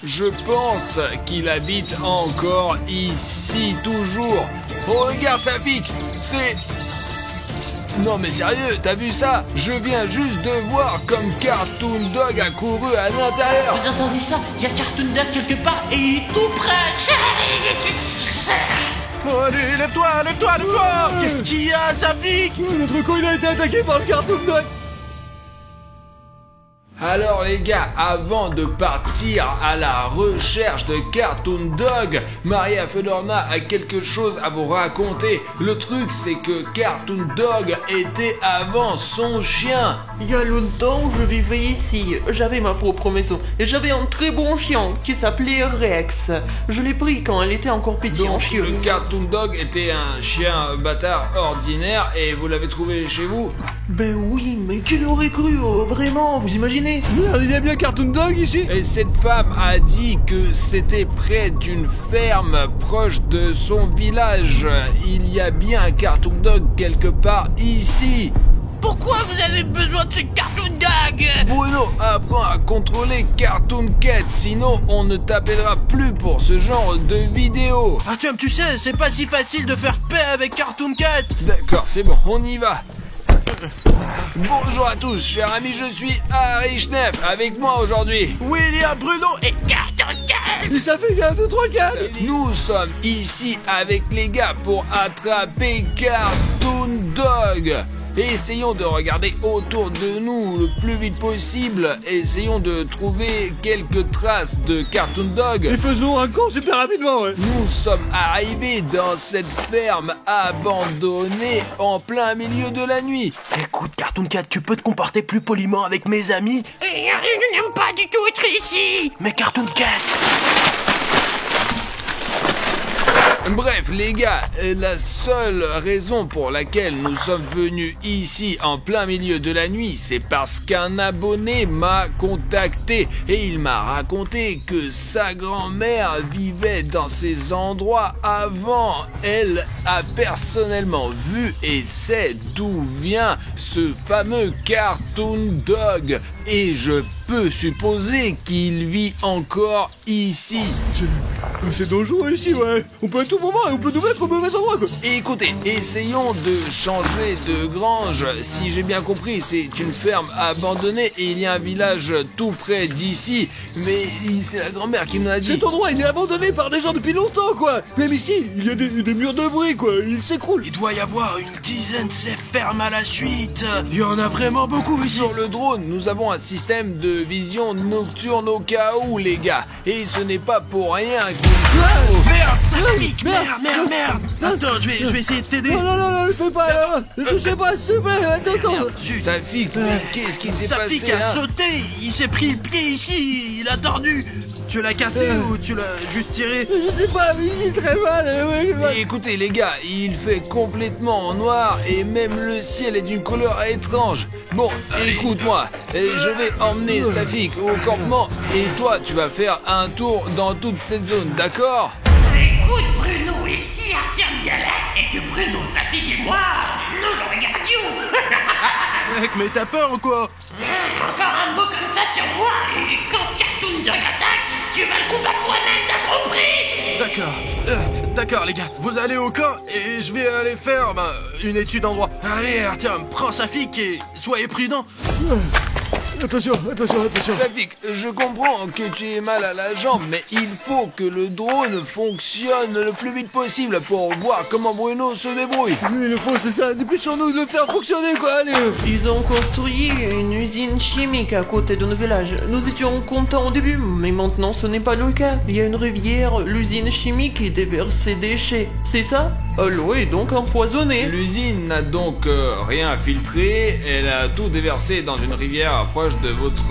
Je pense qu'il habite encore ici, toujours. Oh, regarde Safik, c'est... Non mais sérieux, t'as vu ça? Je viens juste de voir comme Cartoon Dog a couru à l'intérieur. Vous entendez ça? Il y a Cartoon Dog quelque part et il est tout près. Oh, allez, lève-toi. Qu'est-ce qu'il y a, Safik? Notre con il a été attaqué par le Cartoon Dog. Alors les gars, avant de partir à la recherche de Cartoon Dog, Maria Fedorna a quelque chose à vous raconter. Le truc c'est que Cartoon Dog était avant son chien. Il y a longtemps, je vivais ici. J'avais ma propre maison et j'avais un très bon chien qui s'appelait Rex. Je l'ai pris quand elle était encore petite en Donc chiot. le Cartoon Dog était un chien bâtard ordinaire et vous l'avez trouvé chez vous? Ben oui, mais qui l'aurait cru, vraiment, vous imaginez? Merde, il y a bien Cartoon Dog ici. Et cette femme a dit que c'était près d'une ferme proche de son village. Il y a bien un Cartoon Dog quelque part ici. Pourquoi vous avez besoin de ce Cartoon Dog? Bruno, apprends à contrôler Cartoon Cat, sinon on ne t'appellera plus pour ce genre de vidéo. Artyom, tu sais, c'est pas si facile de faire paix avec Cartoon Cat. D'accord, c'est bon, on y va. Bonjour à tous, chers amis, je suis Harry Schneff. Avec moi aujourd'hui, William, Bruno et Cartoon Cat. Et ça fait 1, 2, 3, 4. nous sommes ici avec les gars pour attraper Cartoon Dog. Essayons de regarder autour de nous le plus vite possible. Essayons de trouver quelques traces de Cartoon Dog. Et faisons un con super rapidement, ouais. Nous sommes arrivés dans cette ferme abandonnée en plein milieu de la nuit. Écoute, Cartoon Cat, tu peux te comporter plus poliment avec mes amis? Je n'aime pas du tout être ici. Mais Cartoon Cat... Bref les gars, la seule raison pour laquelle nous sommes venus ici en plein milieu de la nuit, c'est parce qu'un abonné m'a contacté et il m'a raconté que sa grand-mère vivait dans ces endroits avant. Elle a personnellement vu et sait d'où vient ce fameux Cartoon Dog et je peux supposer qu'il vit encore ici. C'est dangereux ici, ouais. On peut à tout moment et on peut nous mettre au mauvais endroit, quoi. Écoutez, essayons de changer de grange. Si j'ai bien compris, c'est une ferme abandonnée et il y a un village tout près d'ici. Mais c'est la grand-mère qui me l'a dit. Cet endroit, il est abandonné par des gens depuis longtemps, quoi. Même ici, il y a des murs de bruit, quoi. Il s'écroule. Il doit y avoir une dizaine de ces fermes à la suite. Il y en a vraiment beaucoup ici. Sur le drone, nous avons un système de vision nocturne au cas où, les gars. Et ce n'est pas pour rien que... Merde, ça pique. Merde. Attends, je vais essayer de t'aider. Non, ne fais pas. Ne fais pas, s'il te plaît. Attends. Safik, mais qu'est-ce qui s'est passé Safik a hein sauté. Il s'est pris le pied ici. Il a tordu. Tu l'as cassé ou tu l'as juste tiré? Je sais pas, mais il est très mal. Ouais. Écoutez les gars, il fait complètement noir et même le ciel est d'une couleur étrange. Bon, écoute-moi, je vais emmener Safik au campement et toi tu vas faire un tour dans toute cette zone, d'accord? Écoute Bruno, et si Artyom y allait et que Bruno, Safik et moi, nous le regardions? Mec, mais t'as peur ou quoi? Encore un mot comme ça sur moi, et quand Cartoon Dog attaque, tu vas le combattre toi-même, t'as compris? D'accord les gars, vous allez au camp et je vais aller faire une étude en droit. Allez Artyom, prends Safik et soyez prudent. Attention. Safik, je comprends que tu aies mal à la jambe, mais il faut que le drone fonctionne le plus vite possible pour voir comment Bruno se débrouille. Oui, il faut, c'est ça. Dépêchons-nous de le faire fonctionner, quoi. Allez. Ils ont construit une usine chimique à côté de nos villages. Nous étions contents au début, mais maintenant ce n'est pas le cas. Il y a une rivière, l'usine chimique qui déverse ses déchets. C'est ça? L'eau est donc empoisonnée. L'usine n'a donc rien filtré, elle a tout déversé dans une rivière proche de votre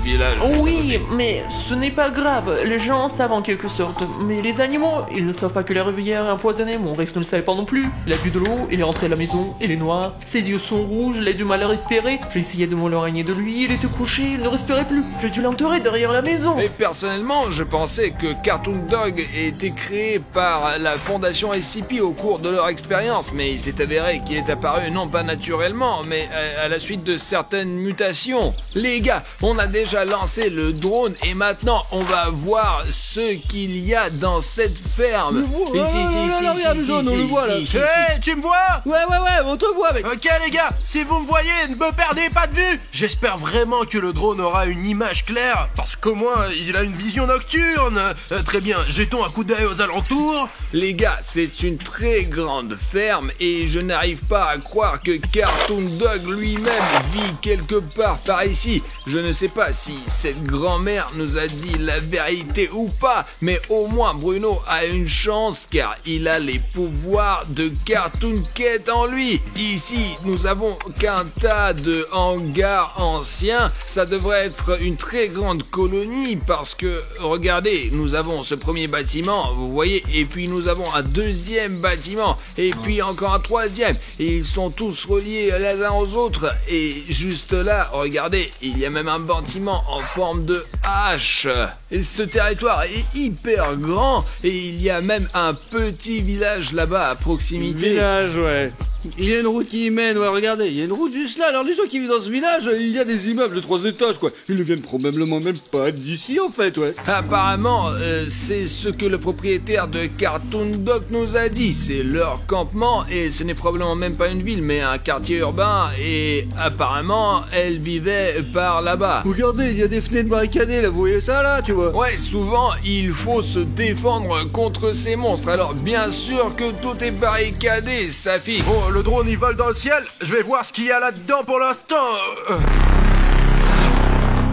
village. Oui, mais ce n'est pas grave. Les gens savent en quelque sorte. Mais les animaux, ils ne savent pas que la rivière est empoisonnée. Mon Rex ne le savait pas non plus. Il a bu de l'eau, il est rentré à la maison, il est noir. Ses yeux sont rouges, il a du mal à respirer. J'ai essayé de m'éloigner de lui, il était couché, il ne respirait plus. J'ai dû l'enterrer derrière la maison. Et personnellement, je pensais que Cartoon Dog était créé par la fondation SCP au cours de leur expérience, mais il s'est avéré qu'il est apparu non pas naturellement, mais à la suite de certaines mutations. Les gars, on a déjà lancé le drone et maintenant on va voir ce qu'il y a dans cette ferme. On le voit là. Hey, tu me vois? Ouais, on te voit mec. Ok les gars, si vous me voyez, ne me perdez pas de vue. J'espère vraiment que le drone aura une image claire, parce qu'au moins il a une vision nocturne. Très bien, jetons un coup d'œil aux alentours. Les gars, c'est une très grande ferme et je n'arrive pas à croire que Cartoon Dog lui-même vit quelque part par ici. Je ne sais pas si cette grand-mère nous a dit la vérité ou pas, mais au moins Bruno a une chance car il a les pouvoirs de Cartoon Cat en lui. Ici, nous avons qu'un tas de hangars anciens. Ça devrait être une très grande colonie parce que, regardez, nous avons ce premier bâtiment, vous voyez, et puis nous avons un deuxième bâtiment, et puis encore un troisième, et ils sont tous reliés les uns aux autres, et juste là, regardez, il y a même un bâtiment en forme de hache. Et ce territoire est hyper grand, et il y a même un petit village là-bas à proximité. Village, ouais. Il y a une route qui y mène, ouais, regardez, il y a une route juste là. Alors les gens qui vivent dans ce village, il y a des immeubles de 3 étages, quoi. Ils ne viennent probablement même pas d'ici, en fait, ouais. Apparemment, c'est ce que le propriétaire de Cartoon Dog nous a dit. C'est leur campement et ce n'est probablement même pas une ville, mais un quartier urbain. Et apparemment, elle vivait par là-bas. Regardez, il y a des fenêtres barricadées, là, vous voyez ça, là, tu vois. Ouais, souvent, il faut se défendre contre ces monstres. Alors, bien sûr que tout est barricadé, Safi. Bon, le drone il vole dans le ciel, je vais voir ce qu'il y a là-dedans pour l'instant.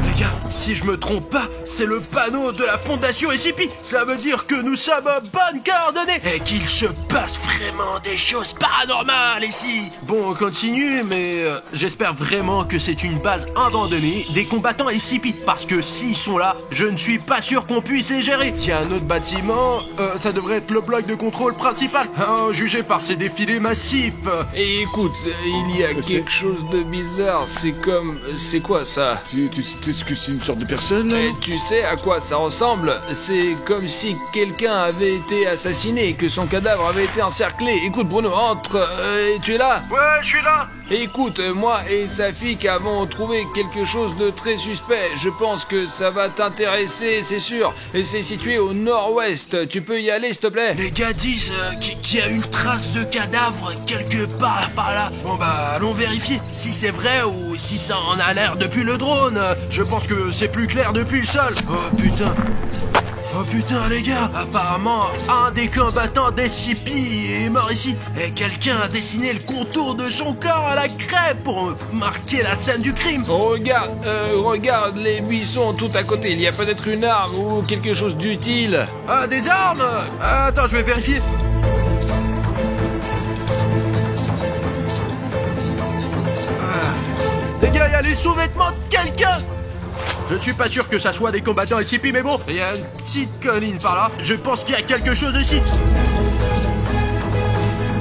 Les gars, si je me trompe pas, c'est le panneau de la fondation SCP. Ça veut dire que nous sommes en bonne coordonnée et qu'il se passe vraiment des choses paranormales ici. Bon, on continue, mais j'espère vraiment que c'est une base abandonnée des combattants SCP. Parce que s'ils sont là, je ne suis pas sûr qu'on puisse les gérer. Il y a un autre bâtiment, ça devrait être le bloc de contrôle principal, jugé par ces défilés massifs. Et écoute, il y a quelque chose de bizarre. C'est quoi ça? Est-ce que c'est une sorte de personne, là? Et tu sais à quoi ça ressemble? C'est comme si quelqu'un avait été assassiné et que son cadavre avait été encerclé. Écoute Bruno, entre, tu es là? Ouais, je suis là. Écoute, moi et Safik avons trouvé quelque chose de très suspect. Je pense que ça va t'intéresser, c'est sûr. Et c'est situé au nord-ouest. Tu peux y aller, s'il te plaît? Les gars disent qu'il y a une trace de cadavre quelque part par là. Bon bah, allons vérifier si c'est vrai ou si ça en a l'air depuis le drone. Je pense que c'est plus clair depuis le sol. Oh putain. Oh putain les gars, apparemment un des combattants d'SCP est mort ici et quelqu'un a dessiné le contour de son corps à la craie pour marquer la scène du crime. Regarde les buissons tout à côté, il y a peut-être une arme ou quelque chose d'utile. Ah, des armes? Attends, je vais vérifier. Les gars, il y a les sous-vêtements de quelqu'un. Je ne suis pas sûr que ça soit des combattants SCP, mais bon, il y a une petite colline par là. Je pense qu'il y a quelque chose ici.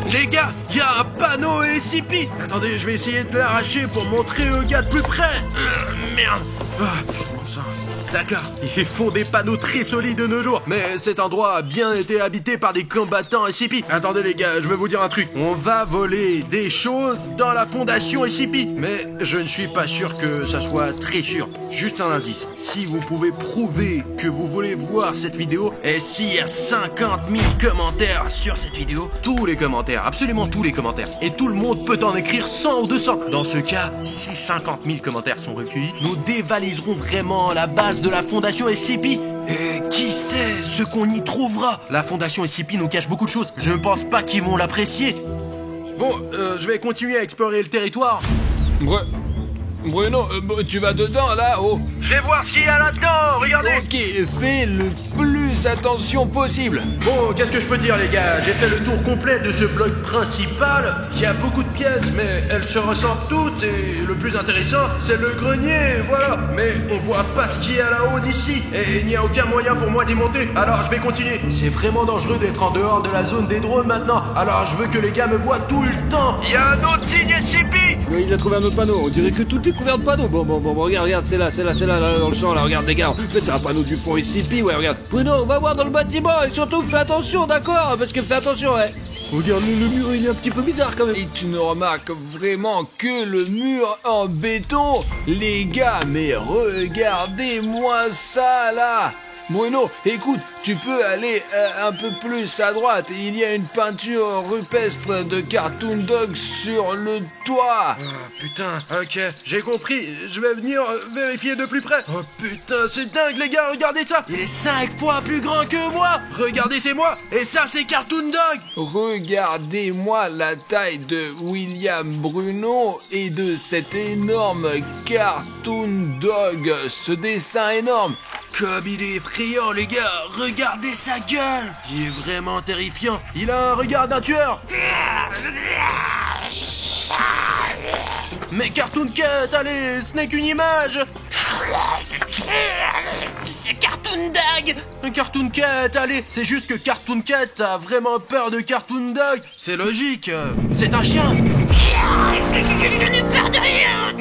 Les gars, il y a un panneau SCP. Attendez, je vais essayer de l'arracher pour montrer aux gars de plus près. Merde. Bon sang. D'accord, ils font des panneaux très solides de nos jours, mais cet endroit a bien été habité par des combattants SCP. Attendez les gars, je vais vous dire un truc. On va voler des choses dans la fondation SCP, mais je ne suis pas sûr que ça soit très sûr. Juste un indice, si vous pouvez prouver que vous voulez voir cette vidéo, et s'il y a 50 000 commentaires sur cette vidéo, tous les commentaires, absolument tous les commentaires, et tout le monde peut en écrire 100 ou 200. Dans ce cas, si 50 000 commentaires sont recueillis, nous dévaliserons vraiment la base de la fondation SCP. Et qui sait ce qu'on y trouvera? La fondation SCP nous cache beaucoup de choses. Je ne pense pas qu'ils vont l'apprécier. Bon, je vais continuer à explorer le territoire. Bruno, tu vas dedans là, oh. Je vais voir ce qu'il y a là-dedans, regardez. Ok, fais le plus attention possible. Bon, qu'est-ce que je peux dire les gars? J'ai fait le tour complet de ce bloc principal. Il y a beaucoup de pièces, mais elles se ressemblent toutes. Et le plus intéressant, c'est le grenier, voilà. Mais on voit pas ce qu'il y a là-haut d'ici. Et il n'y a aucun moyen pour moi d'y monter. Alors je vais continuer. C'est vraiment dangereux d'être en dehors de la zone des drones maintenant. Alors je veux que les gars me voient tout le temps. Il y a un autre signe SCP. Oui, il a trouvé un autre panneau. On dirait que tout est couvert de panneaux. Bon, regarde, c'est là, dans le champ, là, regarde, les gars. En fait, c'est un panneau du fond SCP, ouais, regarde. Bruno, on va voir dans le bâtiment et surtout, fais attention, d'accord? Parce que fais attention, ouais. Regarde, le mur, il est un petit peu bizarre quand même. Et tu ne remarques vraiment que le mur en béton? Les gars, mais regardez-moi ça là! Bruno, écoute, tu peux aller un peu plus à droite. Il y a une peinture rupestre de Cartoon Dog sur le toit. Ah, putain, ok, j'ai compris. Je vais venir vérifier de plus près. Oh putain, c'est dingue les gars, regardez ça. Il est 5 fois plus grand que moi. Regardez, c'est moi. Et ça, c'est Cartoon Dog. Regardez-moi la taille de William Bruno et de cet énorme Cartoon Dog. Ce dessin énorme. Comme il est effrayant les gars, regardez sa gueule. Il est vraiment terrifiant. Il a un regard d'un tueur. Mais Cartoon Cat, allez, ce n'est qu'une image. C'est Cartoon Dog. Cartoon Cat, allez, c'est juste que Cartoon Cat a vraiment peur de Cartoon Dog. C'est logique, c'est un chien. Je n'ai peur de rien.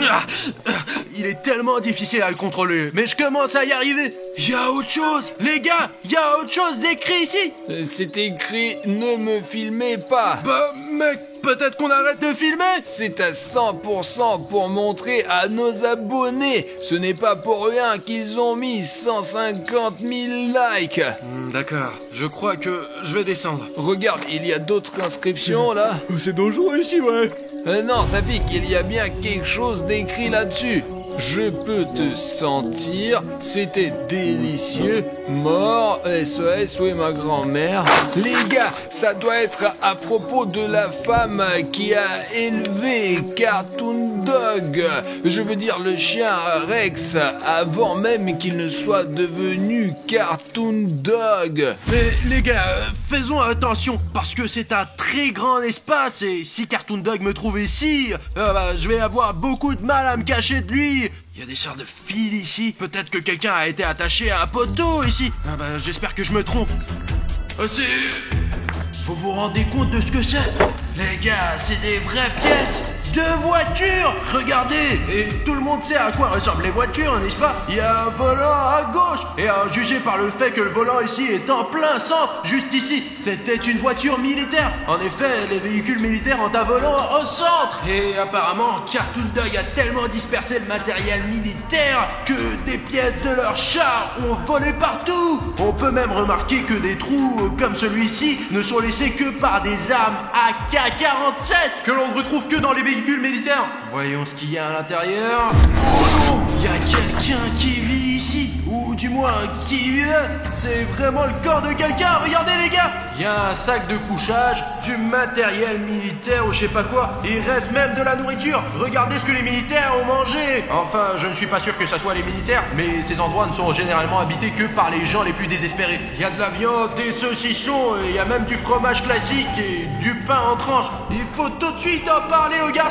Il est tellement difficile à le contrôler, mais je commence à y arriver. Il y a autre chose, les gars, il y a autre chose d'écrit ici. C'est écrit « Ne me filmez pas ». Bah mec, peut-être qu'on arrête de filmer. C'est à 100% pour montrer à nos abonnés. Ce n'est pas pour rien qu'ils ont mis 150 000 likes. D'accord, je crois que je vais descendre. Regarde, il y a d'autres inscriptions là. C'est dangereux ici, ouais. Non, ça fait qu'il y a bien quelque chose d'écrit là-dessus. Je peux te sentir, c'était délicieux, mort, SOS, oui ma grand-mère. Les gars, ça doit être à propos de la femme qui a élevé Cartoon Dog. Je veux dire le chien Rex, avant même qu'il ne soit devenu Cartoon Dog. Mais les gars, faisons attention, parce que c'est un très grand espace, et si Cartoon Dog me trouve ici, je vais avoir beaucoup de mal à me cacher de lui. Il y a des sortes de fils ici. Peut-être que quelqu'un a été attaché à un poteau ici. J'espère que je me trompe. C'est... Vous vous rendez compte de ce que c'est? Les gars, c'est des vraies pièces de voitures. Regardez. Et tout le monde sait à quoi ressemblent les voitures, n'est-ce pas? Il y a un volant à gauche. Et à juger par le fait que le volant ici est en plein centre, juste ici, c'était une voiture militaire. En effet, les véhicules militaires ont un volant au centre. Et apparemment, Cartoon Dog a tellement dispersé le matériel militaire que des pièces de leurs chars ont volé partout. On peut même remarquer que des trous comme celui-ci ne sont laissés que par des armes AK-47 que l'on ne retrouve que dans les véhicules militaires. Voyons ce qu'il y a à l'intérieur. Oh non, il y a quelqu'un qui vit ici, ou du moins qui vivait. C'est vraiment le corps de quelqu'un. Regardez les gars, il y a un sac de couchage, du matériel militaire ou je sais pas quoi. Il reste même de la nourriture. Regardez ce que les militaires ont mangé. Enfin, je ne suis pas sûr que ça soit les militaires, mais ces endroits ne sont généralement habités que par les gens les plus désespérés. Il y a de la viande, des saucissons, il y a même du fromage classique et du pain en tranches. Il faut tout de suite en parler aux garçons.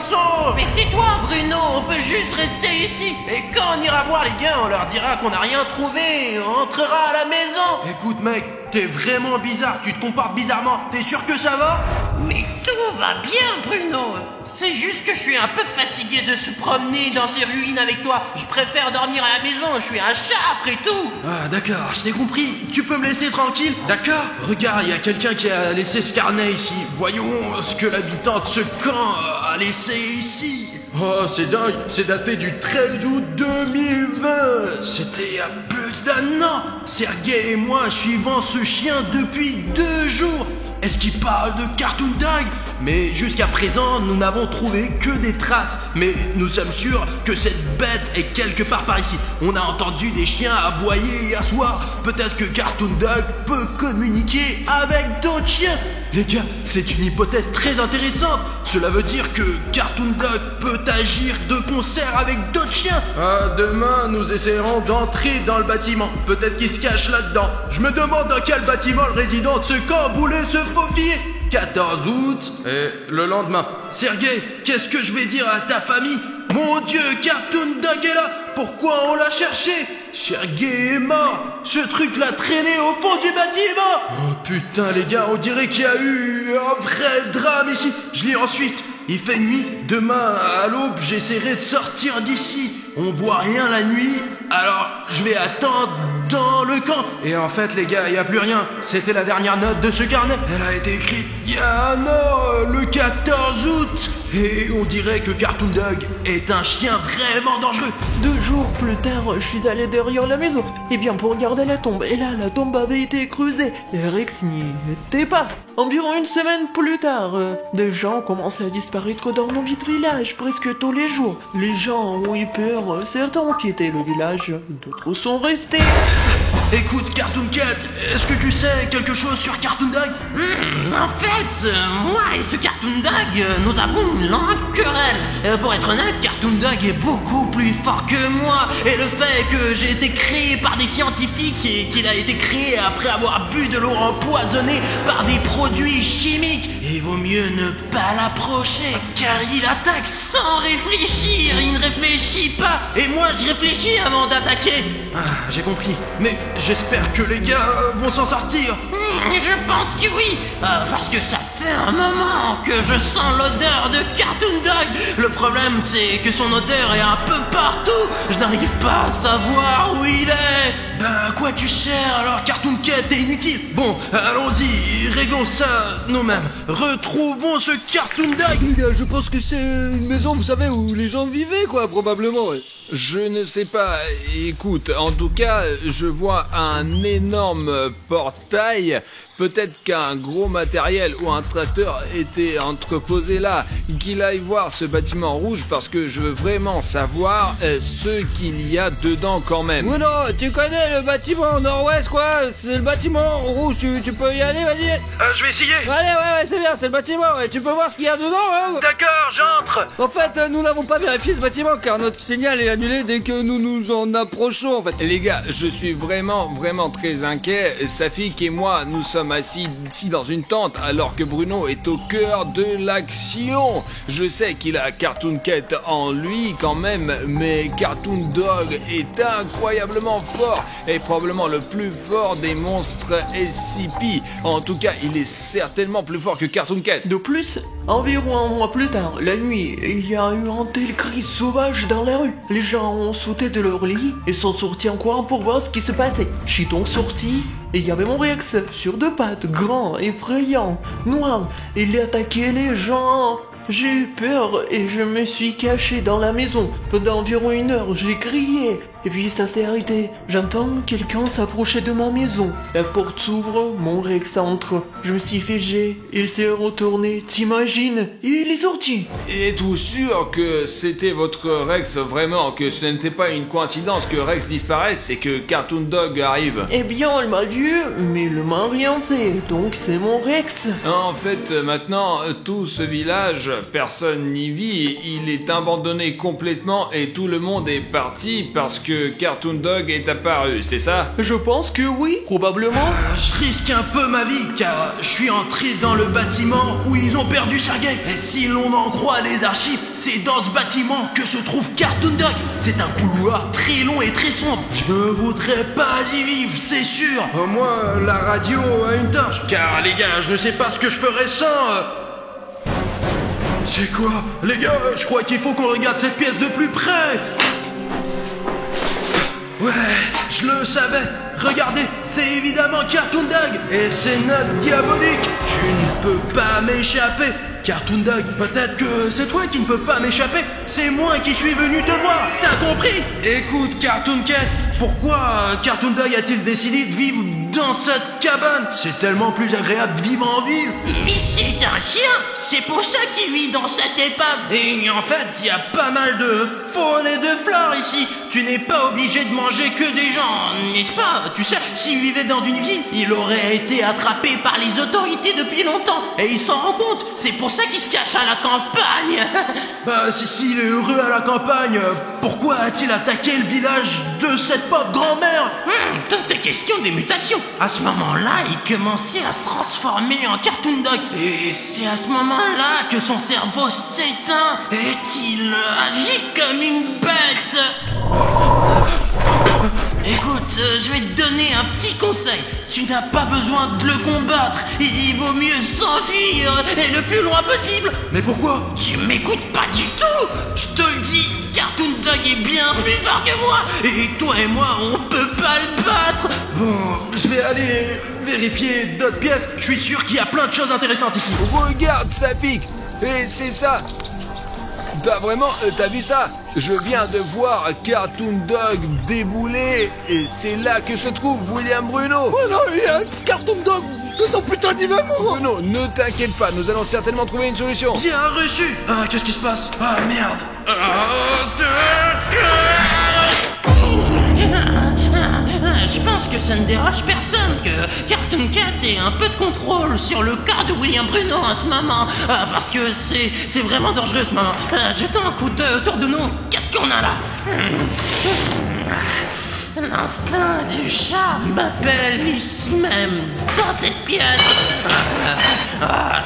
Mais tais-toi Bruno, on peut juste rester ici. Et quand on ira voir les gars, on leur dira qu'on n'a rien trouvé, on entrera à la maison. Écoute mec, t'es vraiment bizarre, tu te comportes bizarrement, t'es sûr que ça va? Mais tout va bien Bruno. C'est juste que je suis un peu fatigué de se promener dans ces ruines avec toi. Je préfère dormir à la maison, je suis un chat après tout. Ah d'accord, je t'ai compris, tu peux me laisser tranquille? D'accord. Regarde, il y a quelqu'un qui a laissé ce carnet ici. Voyons ce que l'habitant de ce camp a laissé ici. Oh, c'est dingue, c'est daté du 13 août 2020. C'était il y a plus d'un an. Sergei et moi suivons ce chien depuis 2 jours. Est-ce qu'il parle de Cartoon Dog? Mais jusqu'à présent, nous n'avons trouvé que des traces. Mais nous sommes sûrs que cette bête est quelque part par ici. On a entendu des chiens aboyer hier soir. Peut-être que Cartoon Dog peut communiquer avec d'autres chiens. Les gars, c'est une hypothèse très intéressante. Cela veut dire que Cartoon Dog peut agir de concert avec d'autres chiens. Demain, nous essaierons d'entrer dans le bâtiment. Peut-être qu'il se cache là-dedans. Je me demande dans quel bâtiment le résident de ce camp voulait se faufiler. 14 août, et le lendemain. Sergei, qu'est-ce que je vais dire à ta famille? Mon Dieu, Cartoon Dog est là. Pourquoi on l'a cherché? Sergei est mort. Ce truc l'a traîné au fond du bâtiment. Oh putain les gars, on dirait qu'il y a eu un vrai drame ici. Je lis ensuite. Il fait nuit. Demain à l'aube, j'essaierai de sortir d'ici. On voit rien la nuit, alors je vais attendre dans le camp. Et en fait, les gars, y a plus rien. C'était la dernière note de ce carnet. Elle a été écrite il y a un an, le 14 août. Et on dirait que Cartoon Dog est un chien vraiment dangereux. 2 jours plus tard, je suis allé derrière la maison. Et bien pour regarder la tombe. Et là, la tombe avait été creusée. Et Rex n'y était pas. Environ une semaine plus tard, des gens commencent à disparaître dans mon petit village presque tous les jours. Les gens ont eu peur, certains ont quitté le village, d'autres sont restés. Écoute, Cartoon Cat, est-ce que tu sais quelque chose sur Cartoon Dog? En fait, moi et ce Cartoon Dog, nous avons une longue querelle. Pour être honnête, Cartoon Dog est beaucoup plus fort que moi. Et le fait que j'ai été créé par des scientifiques et qu'il a été créé après avoir bu de l'eau empoisonnée par des produits chimiques, il vaut mieux ne pas l'approcher, car il attaque sans réfléchir. Il ne réfléchit pas. Et moi, je réfléchis avant d'attaquer. Ah, j'ai compris. Mais j'espère que les gars vont s'en sortir. Je pense que oui, parce que ça fait un moment que je sens l'odeur de Cartoon Dog. Le problème, c'est que son odeur est un peu partout. Je n'arrive pas à savoir où il est. Ben, à quoi tu sers alors, Cartoon Cat? T'es inutile. Bon, allons-y, réglons ça nous-mêmes. Retrouvons ce Cartoon Dog. Les gars, je pense que c'est une maison, vous savez, où les gens vivaient, quoi, probablement. Ouais. Je ne sais pas, écoute, en tout cas, je vois un énorme portail. Peut-être qu'un gros matériel ou un tracteur était entreposé là. Qu'il aille voir ce bâtiment rouge parce que je veux vraiment savoir ce qu'il y a dedans quand même. Ouais, non, tu connais le bâtiment nord-ouest, quoi. C'est le bâtiment rouge, tu peux y aller, vas-y. Je vais essayer. Allez, ouais, c'est bien, c'est le bâtiment, ouais. Tu peux voir ce qu'il y a dedans, hein. D'accord, j'entre. En fait, nous n'avons pas vérifié ce bâtiment car notre signal est annulé dès que nous nous en approchons, en fait. Les gars, je suis vraiment très inquiet. Safik et moi, nous sommes assis ici dans une tente alors que Bruno est au cœur de l'action. Je sais qu'il a Cartoon Cat en lui quand même, mais Cartoon Dog est incroyablement fort et probablement le plus fort des monstres SCP. En tout cas, il est certainement plus fort que Cartoon Cat. De plus, environ un mois plus tard, la nuit, il y a eu un tel cri sauvage dans la rue. Les gens ont sauté de leur lit et sont sortis en courant pour voir ce qui se passait. Je suis donc sorti et il y avait mon Rex sur 2 pattes, grand, effrayant, noir. Il attaquait les gens. J'ai eu peur et je me suis caché dans la maison. Pendant environ 1 heure, j'ai crié. Et puis ça s'est arrêté. J'entends quelqu'un s'approcher de ma maison. La porte s'ouvre, mon Rex entre. Je me suis figé, il s'est retourné, t'imagines? Il est sorti. Êtes-vous sûr que c'était votre Rex vraiment, que ce n'était pas une coïncidence que Rex disparaisse et que Cartoon Dog arrive? Eh bien, elle m'a vu, mais il m'a rien fait, donc c'est mon Rex. En fait, maintenant, tout ce village, personne n'y vit, il est abandonné complètement et tout le monde est parti parce que Cartoon Dog est apparu, c'est ça? Je pense que oui, probablement. Je risque un peu ma vie car je suis entré dans le bâtiment où ils ont perdu Sergei. Et si l'on en croit les archives, c'est dans ce bâtiment que se trouve Cartoon Dog. C'est un couloir très long et très sombre. Je ne voudrais pas y vivre, c'est sûr. Moi, la radio a une torche. Car les gars, je ne sais pas ce que je ferais sans... C'est quoi? Les gars, je crois qu'il faut qu'on regarde cette pièce de plus près. Ouais, je le savais. Regardez, c'est évidemment Cartoon Dog. Et c'est notre diabolique. Tu ne peux pas m'échapper. Cartoon Dog, peut-être que c'est toi qui ne peux pas m'échapper. C'est moi qui suis venu te voir. T'as compris? Écoute, Cartoon Cat, pourquoi Cartoon Dog a-t-il décidé de vivre dans cette cabane? C'est tellement plus agréable de vivre en ville. Mais c'est un chien. C'est pour ça qu'il vit dans cette épave. Et en fait, il y a pas mal de faune et de flore ici. Tu n'es pas obligé de manger que des gens, n'est-ce pas? Tu sais, s'il vivait dans une ville, il aurait été attrapé par les autorités depuis longtemps. Et il s'en rend compte. C'est pour ça qu'il se cache à la campagne. Bah, s'il est heureux à la campagne, pourquoi a-t-il attaqué le village de cette pauvre grand-mère? Toute question des mutations. À ce moment-là, il commençait à se transformer en Cartoon Dog. Et c'est à ce moment-là que son cerveau s'éteint et qu'il agit comme une bête. Écoute, je vais te donner un petit conseil. Tu n'as pas besoin de le combattre. Il vaut mieux s'enfuir et le plus loin possible. Mais pourquoi? Tu m'écoutes pas du tout. Je te le dis, Cartoon Dog Dog est bien plus fort que moi. Et toi et moi, on peut pas le battre. Bon, je vais aller vérifier d'autres pièces. Je suis sûr qu'il y a plein de choses intéressantes ici. Regarde, Safik. Et c'est ça. T'as vu ça? Je viens de voir Cartoon Dog débouler et c'est là que se trouve William Bruno. Oh non, il y a un Cartoon Dog de ton putain d'immeuble. Bruno, ne t'inquiète pas, nous allons certainement trouver une solution. Bien reçu. Ah, qu'est-ce qui se passe? Ah, merde. Je pense que ça ne dérange personne que Cartoon Cat ait un peu de contrôle sur le cas de William Bruno en ce moment. Parce que c'est vraiment dangereux ce moment. Jetons un coup d'œil autour de nous. Qu'est-ce qu'on a là? L'instinct du chat m'appelle ici même, dans cette pièce.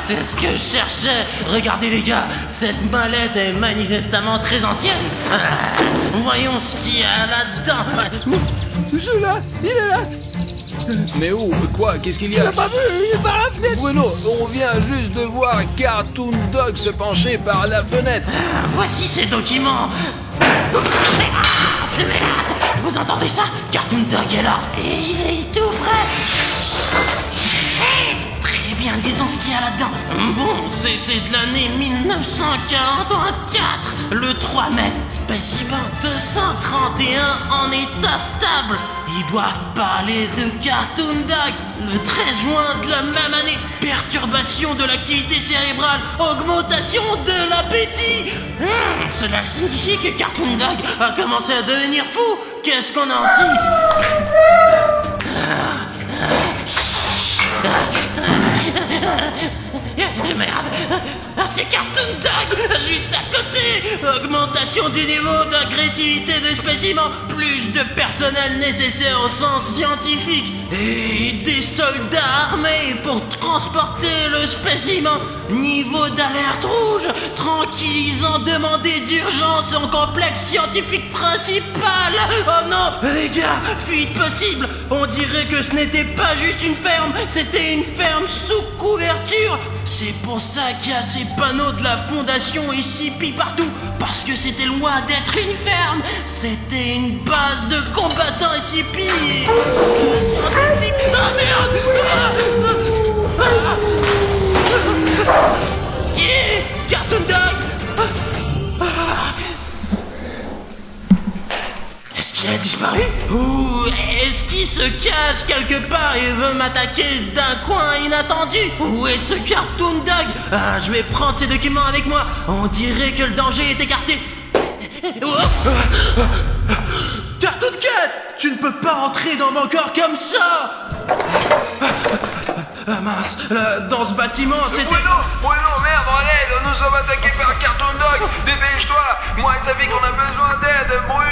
C'est ce que je cherchais. Regardez les gars, cette mallette est manifestement très ancienne. Voyons ce qu'il y a là-dedans. Celui-là, il est là. Mais où? Quoi? Qu'est-ce qu'il y a? Il a pas vu, il est par la fenêtre. Bruno, on vient juste de voir Cartoon Dog se pencher par la fenêtre. Voici ces documents. Vous entendez ça? Cartoon Dog est là. Et il est tout près. Très bien, disons ce qu'il y a là-dedans. Bon, c'est de l'année 1944. Le 3 mai, spécimen 231 en état stable. Ils doivent parler de Cartoon Dog. Le 13 juin de la même année, perturbation de l'activité cérébrale, augmentation de l'appétit. Cela signifie que Cartoon Dog a commencé à devenir fou. Qu'est-ce qu'on a ensuite? Merde, c'est Cartoon Dog, juste à côté. Augmentation du niveau d'agressivité de spécimens, plus de personnel nécessaire au sens scientifique et des soldats armés pour transporter le spécimen. Niveau d'alerte rouge, tranquillisant demandé d'urgence en complexe scientifique principal. Oh non, les gars, fuite possible. On dirait que ce n'était pas juste une ferme, c'était une ferme sous couverture. C'est pour ça qu'il y a ces panneaux de la fondation SCP partout. Parce que c'était loin d'être une ferme. C'était une base de combattants SCP. Ah merde. Cartoon Dog. Est-ce qu'il a disparu? Ou est-ce qu'il se cache quelque part et veut m'attaquer d'un coin inattendu? Où est ce Cartoon Dog? Je vais prendre ces documents avec moi. On dirait que le danger est écarté. Cartoon Cat, tu ne peux pas entrer dans mon corps comme ça. Mince, dans ce bâtiment, c'était... Bruno, merde, en aide, nous sommes attaqués par Cartoon Dog. Dépêche-toi, moi et Safik, on a besoin d'aide. Bruno!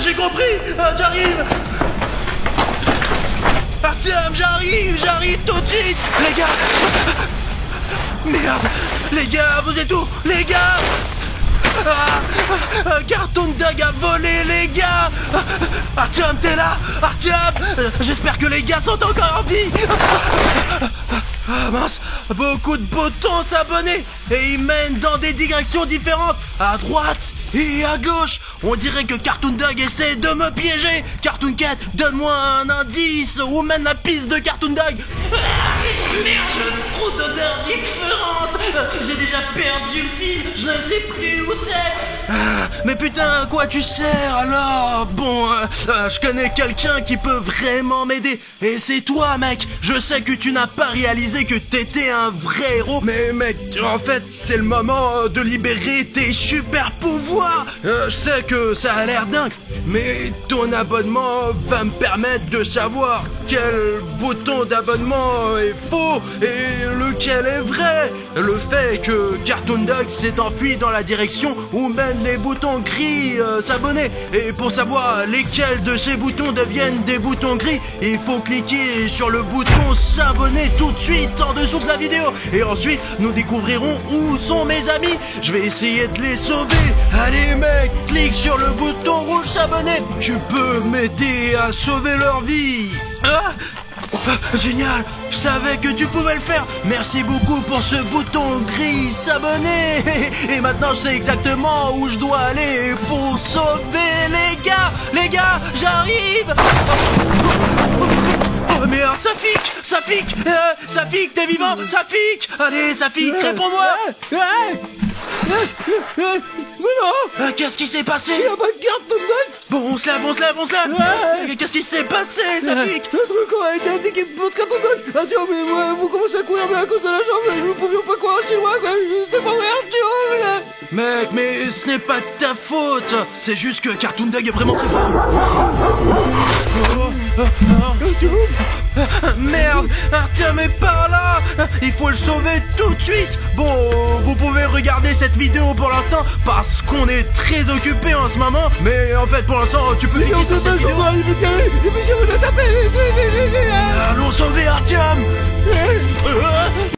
J'ai compris, j'arrive. Artyom, j'arrive tout de suite. Les gars. Merde, les gars, vous êtes où? Les gars. Cartoon Dog a volé, les gars. Artyom, t'es là? Artyom, j'espère que les gars sont encore en vie. Mince, beaucoup de boutons s'abonner et ils mènent dans des directions différentes, à droite et à gauche. On dirait que Cartoon Dog essaie de me piéger. Cartoon Cat, donne-moi un indice où mène la piste de Cartoon Dog. Merde, j'ai trop d'odeurs différentes. J'ai déjà perdu le fil, je ne sais plus où c'est. Mais putain, à quoi tu sers alors? Bon, je connais quelqu'un qui peut vraiment m'aider. Et c'est toi, mec. Je sais que tu n'as pas réalisé que t'étais un vrai héros. Mais mec, en fait, c'est le moment de libérer tes super pouvoirs. Je sais que ça a l'air dingue, mais ton abonnement va me permettre de savoir quel bouton d'abonnement est faux et lequel est vrai. Le fait que Cartoon Dog s'est enfui dans la direction où mènent les boutons gris s'abonner. Et pour savoir lesquels de ces boutons deviennent des boutons gris, il faut cliquer sur le bouton s'abonner tout de suite en dessous de la vidéo. Et ensuite, nous découvrirons où sont mes amis. Je vais essayer de les sauver. Allez mec, clique sur le bouton rouge s'abonner. Tu peux m'aider à sauver leur vie. Génial! Je savais que tu pouvais le faire! Merci beaucoup pour ce bouton gris s'abonner! Et maintenant je sais exactement où je dois aller pour sauver les gars! Les gars, j'arrive! Oh merde, Safik, Safik, t'es vivant? Safik! Allez, Safik, réponds-moi! Mais non! Qu'est-ce qui s'est passé? Il y a pas de Cartoon Dog! Bon, on se lève! Qu'est-ce qui s'est passé, Safik? Le truc aurait été indiqué pour Cartoon Dog! Arthur, mais moi, vous commencez à courir, mais à cause de la jambe, nous ne pouvions pas courir aussi loin, quoi! Je sais pas où est Arthur! Mec, mais ce n'est pas de ta faute! C'est juste que Cartoon Dog est vraiment très fort! Merde! Artyom est par là! Il faut le sauver tout de suite! Bon, vous pouvez regarder cette vidéo pour l'instant parce qu'on est très occupé en ce moment, mais en fait pour l'instant tu peux cliquer sur cette vidéo. Allons sauver Artyom!